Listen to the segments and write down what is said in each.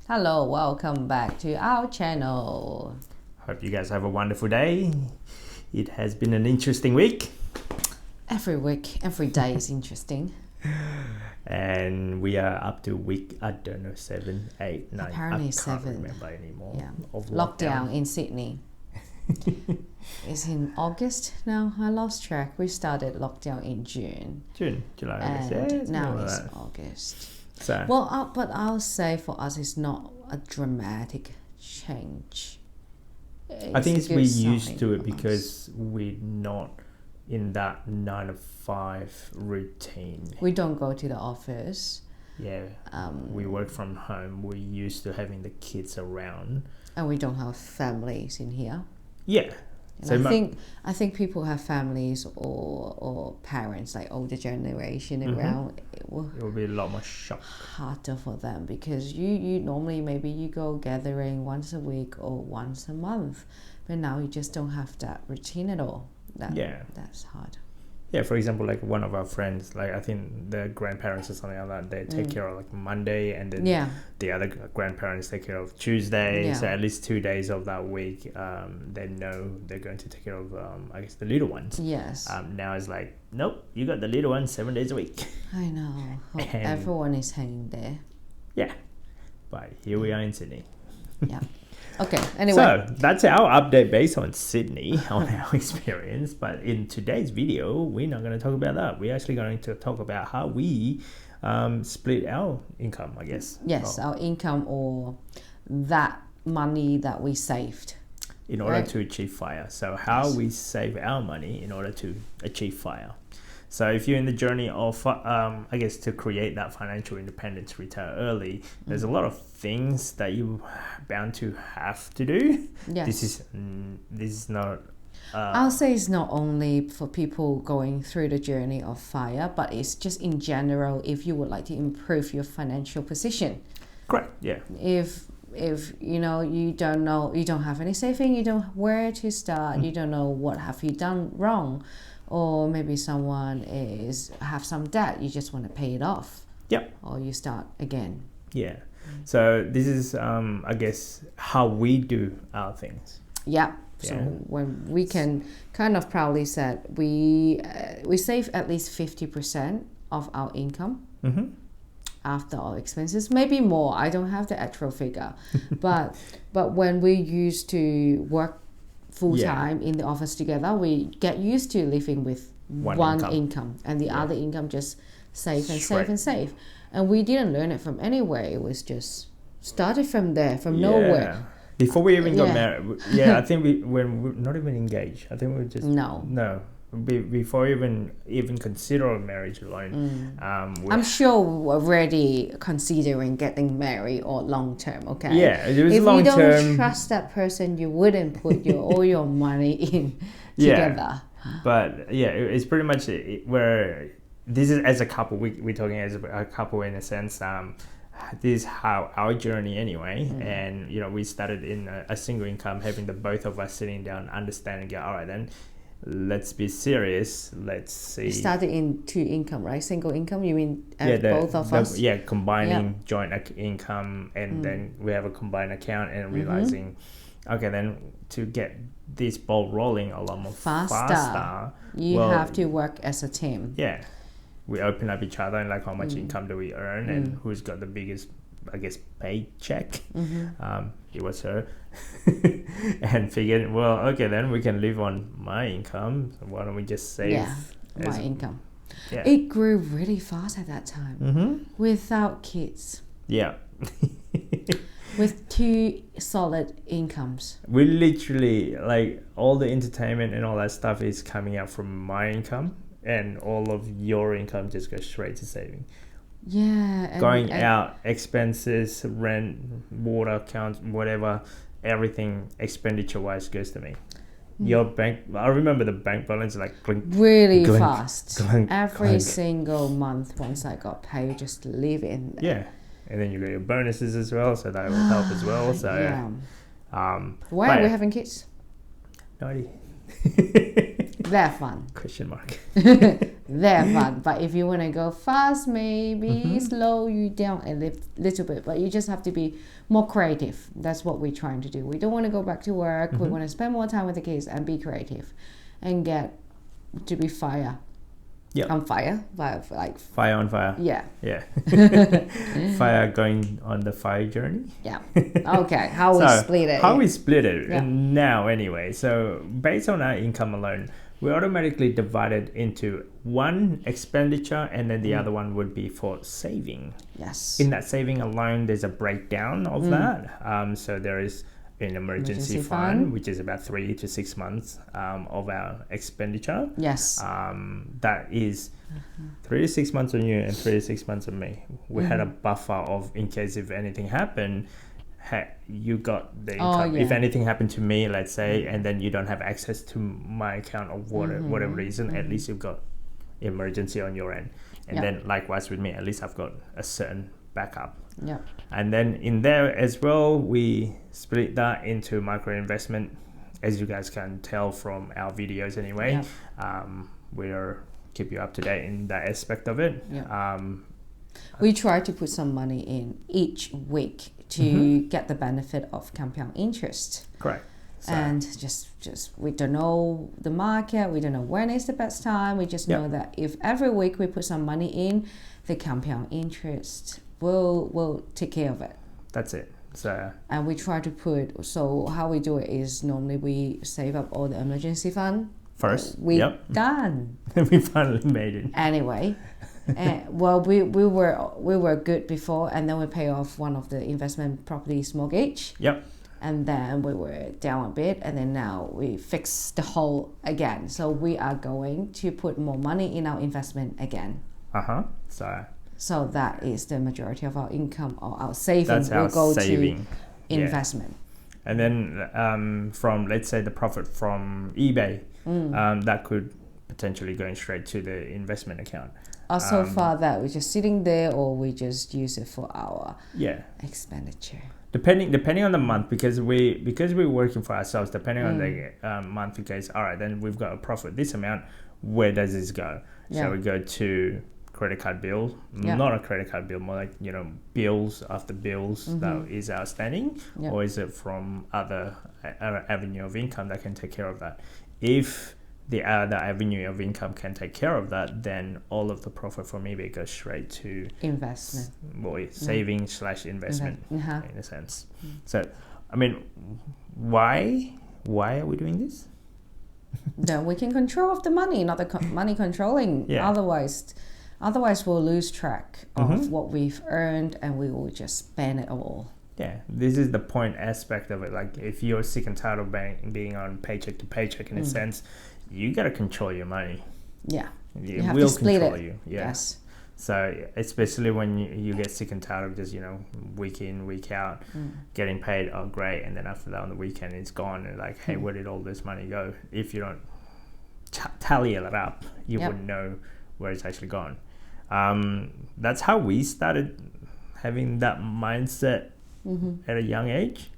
Hello, welcome back to our channel. Hope you guys have a wonderful day. It has been an interesting week. Every week, every day is interesting. And we are up to week, I don't know, 7, 8, 9. Apparently I seven. can't remember anymore. Yeah. Of Lockdown in Sydney. It's in August now. I lost track. We started lockdown in June. July, And August. Yeah, now like it's that. August. So, Well, but I'll say for us, it's not a dramatic change. I think a we're good used sign to it for us. because we're not in that 9 to 5 routine. We don't go to the office. Yeah, we work from home. We're used to having the kids around. And we don't have families in here. Yeah. And I think people have families or parents like older generation around. It will It will be a lot more shock. harder for them because you normally maybe you go gathering once a week or once a month, but now you just don't have that routine at all. That's hard. Yeah, for example, like one of our friends, like I think the grandparents or something like that, they take care of like Monday, and then the other grandparents take care of Tuesday. So at least 2 days of that week, they know they're going to take care of, I guess, the little ones. Yes. Now it's like, nope, you got the little ones 7 days a week. I know. Hope And- everyone is hanging there. Yeah, but here we are in Sydney. Yeah. Okay. Anyway. So that's our update based on Sydney, on our experience. But in today's video, we're not going to talk about that. We're actually going to talk about how we split our income, I guess. Yes, our income or that money that we saved. In order to achieve FIRE. So how we save our money in order to achieve FIRE. So if you're in the journey of, I guess, to create that financial independence, retire early, there's a lot of things that you're bound to have to do. Yes. This is not... I'll say it's not only for people going through the journey of FIRE, but it's just in general if you would like to improve your financial position. Correct, yeah. If you know you don't have any saving, you don't know where to start, you don't know what have you done wrong, or maybe someone have some debt, you just want to pay it off. Yep. Or you start again. Yeah. So this is, I guess, how we do our things. Yeah. So when we can kind of proudly say we save at least 50% of our income after all expenses, maybe more. I don't have the actual figure, but when we used to work full time in the office together, we get used to living with one income and the other income just save and save and save. And we didn't learn it from anywhere. It was just started from there, from nowhere. Before we even got married, I think when we're not even engaged, I think we were just before we even consider a marriage alone. I'm sure we're already considering getting married or long term. Okay. Yeah, it was if long term. If you don't trust that person, you wouldn't put all your money in together. But it's pretty much where this is as a couple. We're talking as a couple in a sense. This is how our journey anyway, and we started in a single income, having the both of us sitting down, understanding. All right, then let's be serious. Let's see. Started in two income, right? Single income. You mean both of us? Yeah, combining joint income, and then we have a combined account, and realizing, okay, then to get this ball rolling a lot more faster, you have to work as a team. Yeah. We open up each other and like how much income do we earn and who's got the biggest, I guess, paycheck. It was her. And figured, well, okay, then we can live on my income. So why don't we just save my income? Yeah. It grew really fast at that time without kids. Yeah. With two solid incomes. We literally, like, all the entertainment and all that stuff is coming out from my income. And all of your income just goes straight to saving. Yeah. Going out, expenses, rent, water accounts, whatever, everything expenditure-wise goes to me. Your bank, I remember the bank balance like really fast. Every clink. single month once I got paid, just leave it in there. Yeah. And then you got your bonuses as well, so that will help as well. So, why are we having kids? No idea. They're fun. Question mark. They're fun. But if you want to go fast, maybe slow you down a little bit. But you just have to be more creative. That's what we're trying to do. We don't want to go back to work. We want to spend more time with the kids and be creative and get to be on fire, like fire on fire. Yeah. Fire going on the fire journey. Yeah. Okay. How we split it? How we split it now anyway. So based on our income alone, we automatically divide it into one expenditure and then the other one would be for saving. Yes. In that saving alone, there's a breakdown of that. So there is an emergency fund, which is about 3 to 6 months of our expenditure. Yes. That is 3 to 6 months on you and 3 to 6 months on me. We had a buffer of, in case if anything happened, you got the income. If anything happened to me, let's say, and then you don't have access to my account or whatever reason, at least you've got emergency on your end. And then likewise with me, at least I've got a certain backup. Yeah. And then in there as well, we split that into micro investment, as you guys can tell from our videos anyway. We'll keep you up to date in that aspect of it. We try to put some money in each week to get the benefit of compound interest. Correct. So, and just we don't know the market, we don't know when is the best time. We just know that if every week we put some money in, the compound interest will take care of it. That's it. So and we try to put, so how we do it is normally we save up all the emergency fund first. Done. We finally made it. Anyway, well, we were good before, and then we pay off one of the investment properties mortgage. And then we were down a bit, and then now we fixed the hole again. So we are going to put more money in our investment again. So that is the majority of our income or our savings will go to investment. And then from, let's say, the profit from eBay, that could potentially go straight to the investment account. So far that we're just sitting there, or we just use it for our expenditure. Depending on the month, because we're working for ourselves, depending on the month, because all right, then we've got a profit this amount. Where does this go? So we go to credit card bill, not a credit card bill, more like bills after bills that is outstanding, or is it from other avenue of income that can take care of that? If the other avenue of income can take care of that, then all of the profit from eBay goes straight to investment, saving / investment in a sense. So, I mean, why are we doing this? Then we can control the money, not the money controlling. Otherwise we'll lose track of what we've earned, and we will just spend it all. This is the point aspect of it. Like, if you're sick and tired of being on paycheck to paycheck in a sense, you got to control your money. You have to split it. Yes. So especially when you get sick and tired of just week in, week out, getting paid, oh great, and then after that on the weekend it's gone, and like, hey, where did all this money go? If you don't tally it up, you wouldn't know where it's actually gone. That's how we started having that mindset at a young age.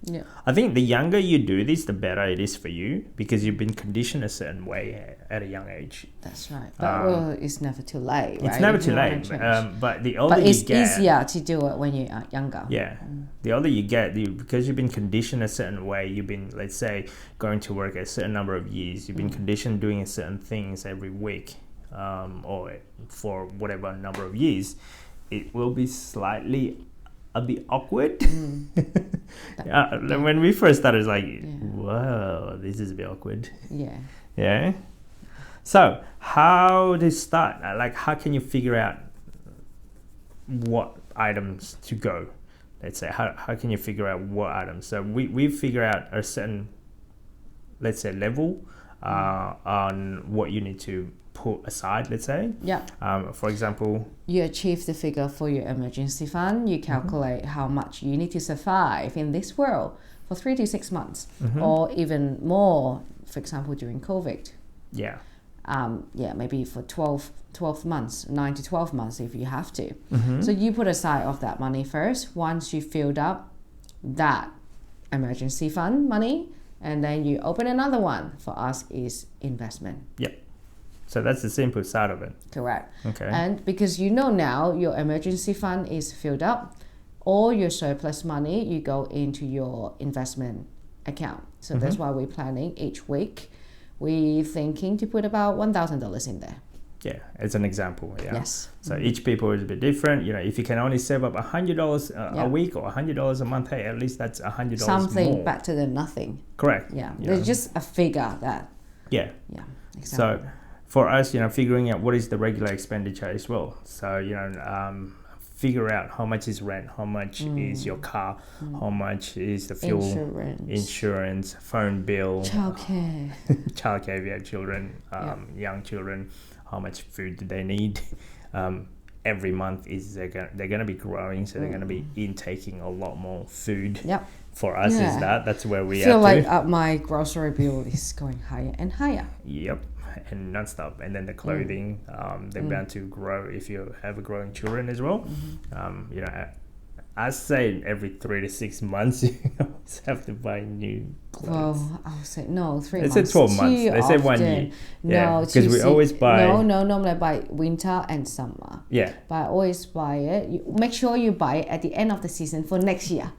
I think the younger you do this, the better it is for you, because you've been conditioned a certain way at a young age. That's right. But it's never too late, right? It's never too late. But the older you get... But it's easier to do it when you're younger. The older you get, because you've been conditioned a certain way, you've been, let's say, going to work a certain number of years, you've been conditioned doing certain things every week, or for whatever number of years, it will be slightly a bit awkward. When we first started, it's like, whoa, this is a bit awkward. So how to start? Like, how can you figure out what items to go? Let's say, how can you figure out what items? So we figure out a certain, let's say, level on what you need to put aside, let's say. For example, you achieve the figure for your emergency fund. You calculate how much you need to survive in this world for 3 to 6 months, or even more, for example, during COVID. Maybe for 12 months, 9 to 12 months if you have to. So you put aside of that money first. Once you filled up that emergency fund money, and then you open another one. For us is investment. Yep. So that's the simple side of it. Correct. Okay. And because you know now your emergency fund is filled up, all your surplus money, you go into your investment account. So that's why we're planning each week. We're thinking to put about $1,000 in there. Yeah, as an example. Yeah. Yes. So each people is a bit different. You know, if you can only save up $100 a week or $100 a month, hey, at least that's $100 Something more. better than nothing. Correct. Yeah. You There's know? just a figure that. Yeah. Yeah. Exactly. So for us, you know, figuring out what is the regular expenditure as well. So, you know, figure out how much is rent, how much is your car, how much is the fuel, insurance, phone bill, childcare if you have children, young children, how much food do they need. Every month is they're going to be growing, so they're going to be intaking a lot more food. Yep. For us, is that's where we feel like my grocery bill is going higher and higher. Yep. And non-stop. And then the clothing, they're bound to grow if you have growing children as well. You know, I say every 3 to 6 months you always have to buy new clothes. Well, I'll say no, 3 months. They say 12 months. They say 1 year. No, because we always buy. No, normally I buy winter and summer. Yeah. But I always buy it. You make sure you buy it at the end of the season for next year.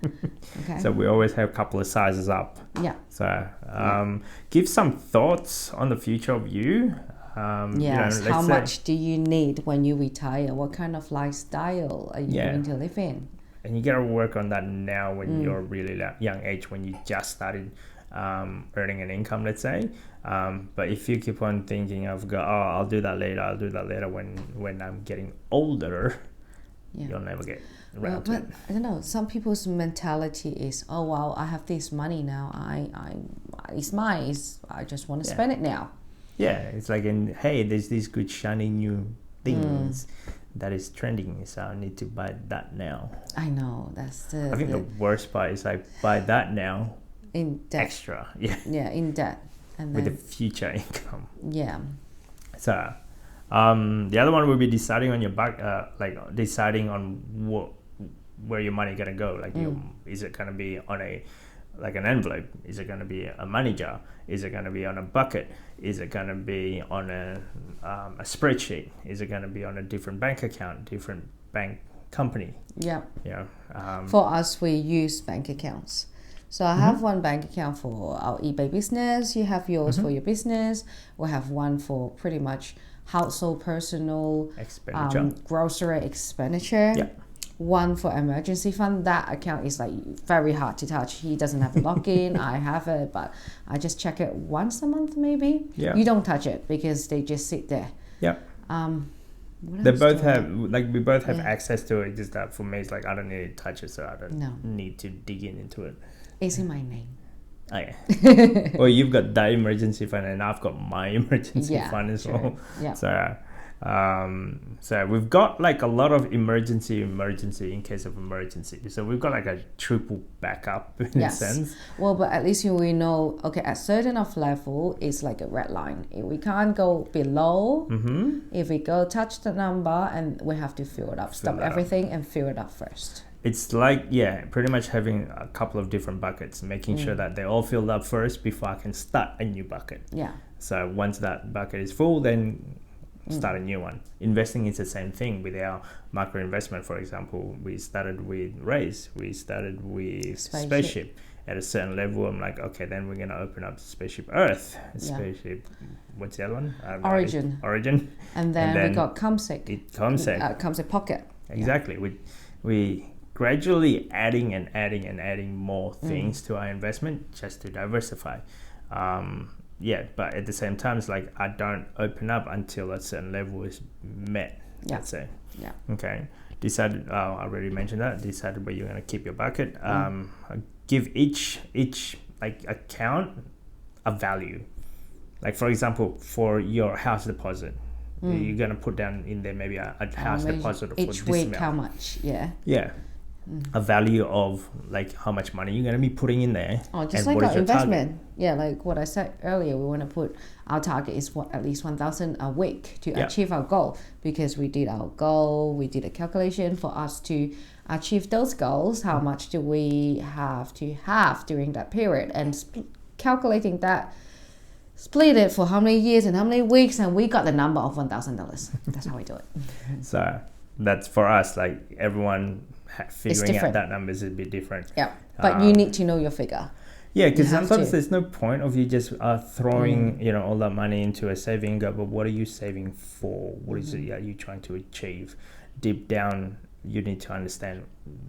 Okay. So we always have a couple of sizes up. Yeah. So give some thoughts on the future of you. Yes. How much do you need when you retire? What kind of lifestyle are you going to live in? And you gotta work on that now when you're really young age, when you just started earning an income, let's say. But if you keep on thinking of I'll do that later when I'm getting older, you'll never get around to it. But I don't know, some people's mentality is, oh wow, I have this money now, it's mine, I just want to spend it now. Yeah, it's like, hey, there's these good shiny new things that is trending, so I need to buy that now. I know, that's I think the worst part is like buy that now in debt. Extra, in debt, and with the future income. Yeah. So, the other one will be deciding on your like deciding on where your money gonna go. Like, is it gonna be on an envelope? Is it gonna be a money jar? Is it gonna be on a bucket? Is it gonna be on a spreadsheet? Is it gonna be on a different bank account, different bank company? Yeah. Yeah. For us, we use bank accounts. So I have one bank account for our eBay business. You have yours for your business. We have one for pretty much household, personal expenditure, grocery expenditure. Yeah. One for emergency fund. That account is like very hard to touch. He doesn't have a login. I have it, but I just check it once a month maybe. Yeah. You don't touch it because they just sit there. Yeah. They both have we both have access to it. Just that for me, it's like I don't need to touch it, so I don't need to dig into it. It's in my name. Oh, yeah. Well, you've got that emergency fund, and I've got my emergency fund as well. Yeah. So we've got like a lot of emergency in case of emergency. So we've got like a triple backup in a sense. Well, but at least we know, okay, at certain of level, it's like a red line. We can't go below. If we go touch the number, and we have to fill it up. Stop everything and fill it up first. It's like, pretty much having a couple of different buckets, making sure that they're all filled up first before I can start a new bucket. Yeah. So once that bucket is full, then start a new one. Investing is the same thing with our micro investment. For example, we started with Raiz. We started with Spaceship. At a certain level, I'm like, okay, then we're going to open up Spaceship Earth. Spaceship, what's the other one? Origin. And then we got Comsec. Comsec Pocket. Exactly. We gradually adding more things to our investment just to diversify. But at the same time, it's like I don't open up until a certain level is met. Let's say. Yeah. Okay. Decided. I already mentioned that. Decided where you're going to keep your bucket. Give each like account a value. Like, for example, for your house deposit, you're going to put down in there maybe a house deposit for each this week. amount. How much? Yeah. A value of like how much money you're going to be putting in there. Just like our investment. Yeah, like what I said earlier, we want to put our target is at least 1,000 a week to achieve our goal, because we did our goal, we did a calculation for us to achieve those goals. How much do we have to have during that period? And calculating that, split it for how many years and how many weeks, and we got the number of $1,000. That's how we do it. So that's for us, like everyone figuring out that number is a bit different. Yeah, but you need to know your figure. Yeah, because sometimes there's no point of you just throwing all that money into a saving. But what are you saving for? What is it are you trying to achieve? Deep down, you need to understand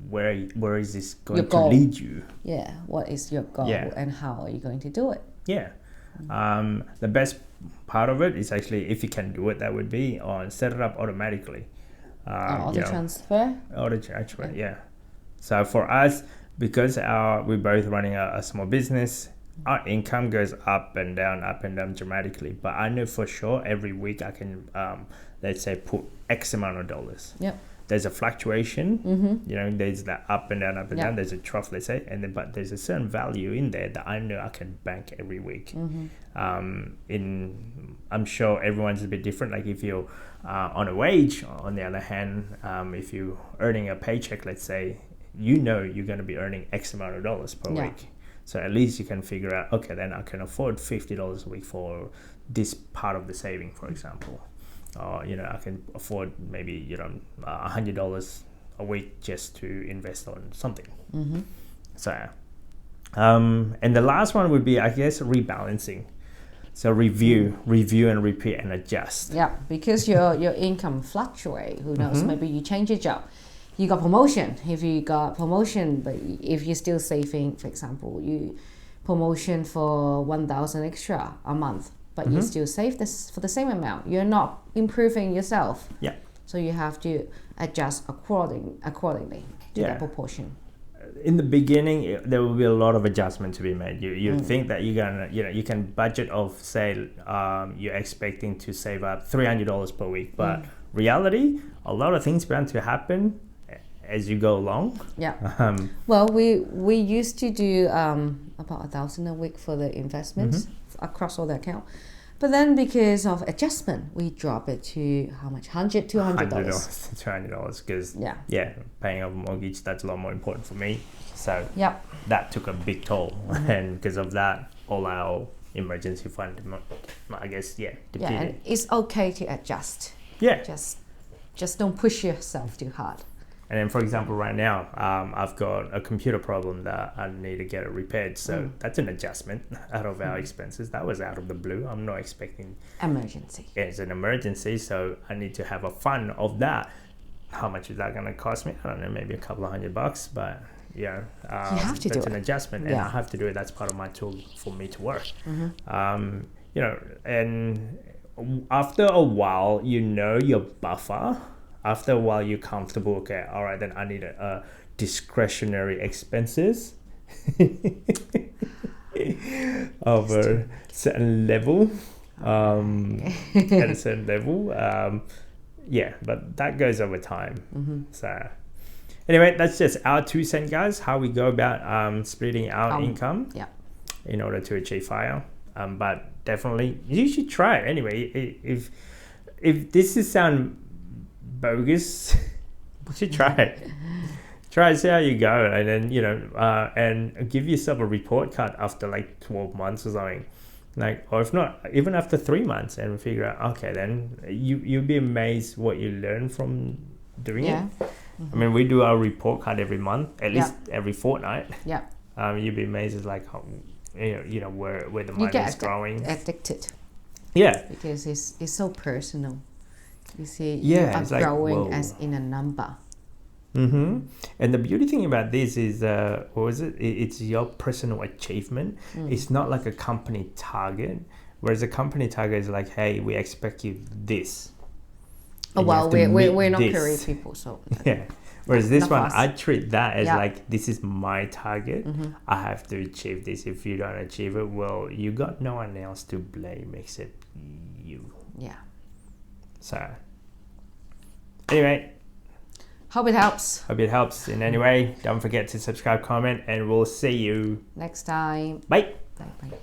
where is this going to lead you. Yeah, what is your goal and how are you going to do it? Yeah. The best part of it is actually, if you can do it, that would be set it up automatically. Auto transfer? Auto transfer, yeah. So for us, because we're both running a small business, our income goes up and down dramatically. But I know for sure every week I can, let's say, put X amount of dollars. Yep. There's a fluctuation, there's that up and down, there's a trough, let's say, but there's a certain value in there that I know I can bank every week. I'm sure everyone's a bit different. Like if you're on a wage, on the other hand, if you're earning a paycheck, let's say, you're going to be earning X amount of dollars per week. So at least you can figure out, okay, then I can afford $50 a week for this part of the saving, for example. Or I can afford maybe $100 a week just to invest on something. So and the last one would be, I guess, rebalancing. So review and repeat and adjust. Yeah, because your income fluctuate. Who knows? Maybe you change your job, you got promotion. If you got promotion, but if you're still saving, for example, you promotion for 1,000 extra a month, but you still save this for the same amount. You're not improving yourself. Yeah. So you have to adjust accordingly to that proportion. In the beginning, there will be a lot of adjustment to be made. You think that you're gonna, you can budget of, say, you're expecting to save up $300 per week, but reality, a lot of things bound to happen as you go along. Yeah. Well, we used to do about 1,000 a week for the investments across all the account. But then because of adjustment, we drop it to how much? $100 to $200. $200 because paying off a mortgage, that's a lot more important for me. So that took a big toll, and because of that, all our emergency fund, I guess, depleted. Yeah, and it's okay to adjust. Yeah. Just don't push yourself too hard. And then, for example, right now, I've got a computer problem that I need to get it repaired. So that's an adjustment out of our expenses. That was out of the blue. I'm not expecting... Emergency. It's an emergency, so I need to have a fund of that. How much is that going to cost me? I don't know, maybe a couple of $100, but you have to do it. That's an adjustment, and I have to do it. That's part of my tool for me to work. And after a while, your buffer... After a while, you're comfortable. Okay, all right, then I need a discretionary expenses of a certain level, at a certain level. But that goes over time. So anyway, that's just our 2 cents, guys, how we go about splitting our income in order to achieve FIRE. But definitely, you should try it. Anyway, if this is sound bogus, you should try it. Try it, see how you go, and then and give yourself a report card after like 12 months or something, or if not, even after 3 months, and figure out, okay, then you'll be amazed what you learn from doing it. I mean, we do our report card every month, at least every fortnight. You'll be amazed at like how, where the money is growing. Addicted. Because it's so personal. You see, you are growing as in a number. And the beauty thing about this is, it's your personal achievement. It's not like a company target, whereas a company target is like, hey, we expect you this. We're not career people, so Whereas this one, I treat that as like, this is my target. I have to achieve this. If you don't achieve it, well, you got no one else to blame except you. So, anyway. Hope it helps. Hope it helps in any way. Don't forget to subscribe, comment, and we'll see you next time. Bye. Bye.